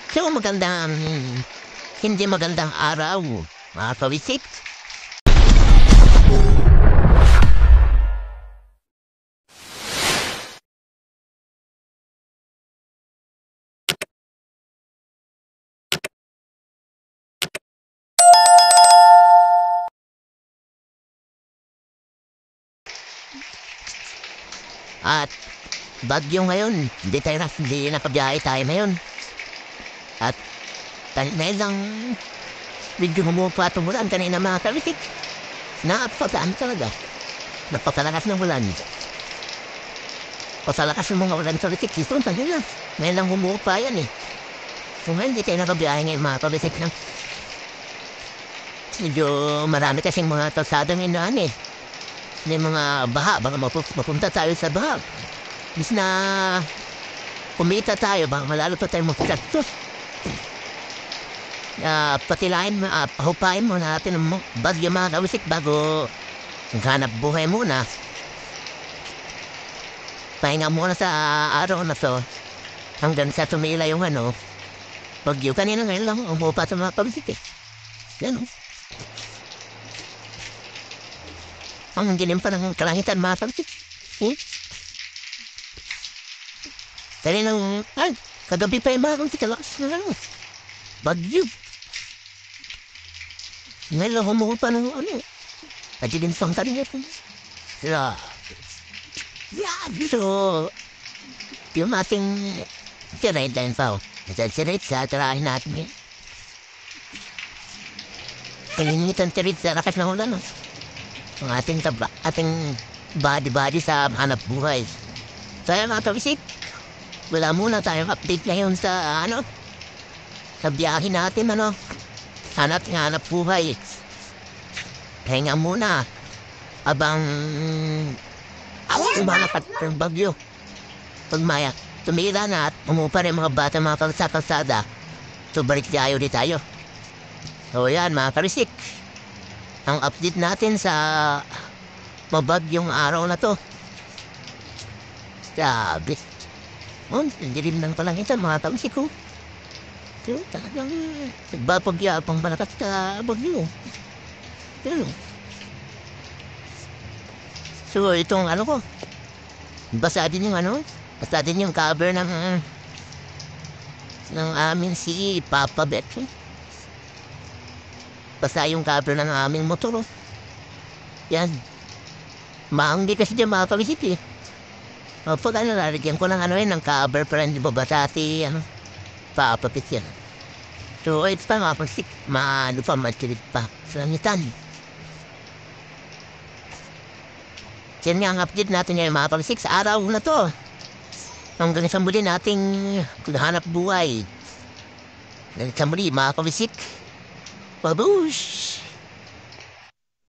So magandang, hindi magandang araw, mga kawisik. At bagyo ngayon, hindi nakabiyahe tayo ngayon. At kanina lang, medyo humupa at umulan kanina mga kawisik. Napakasaan talaga. Napakalakas ng ulan. Pasalakas ng mga ulan sa kawisik. Ito, kanina. Ngayon lang humupa yan eh. So ngayon, hindi tayo nakabiyahe ngayon mga kawisik. Medyo marami kasing mga kalsadang inaan eh. May mga baha, baka mapunta tayo sa baha. Bis na kumita tayo, baka malalo pa tayo magkaktos. Patilain, pahupain muna natin ang bagyo mga kawisik bago maghanap buhay muna. Pahinga muna sa araw na to hanggang sa tumila yung bagyo. Kanina ngayon lang umupa sa mga kawisik eh. Yan o. Ang dilim pa ng kalangitan mga kawisik. Kaninang, kagabi pa yung mga kawisik. Kalakas na bagyo. Ngayon lang humupa ng nadilim pang kanina. So, yung ating sirate line pa o. Sirate sa tarahin natin yan. Kalingitan sirate sa rakas ng ulan o. Ang ating body sa hanap buhay. So ayan mga kawisik, wala muna tayong update ngayon sa sa biyahe natin hanap buhay. Pahinga muna abang umalakat ng bagyo. Pag maya, tumira na at umupa rin mga bata mga kalsada. So balik tayo di tayo. So yan mga kawisik, ang update natin sa mabagyong araw na to. Sabi. Hindi rin lang palang ito mga kawisik ko. So talagang nagbapagyapang malakas ka bagyo. So itong ko. Basa din yung cover ng amin si Papa Bet. Basta yung cover ng aming motor. Yan. Maanggi kasi dyan mga kawisip eh. Pag lalagyan ko ng ng cover para hindi babasati, papapit yan. So, ito pa mga kawisip. Matilit pa sa langitan. Yan nga ang update natin ngayon mga kawisip sa araw na to. Hanggang sa muli nating hanap buhay. Hanggang sa muli mga kawisip. Babush!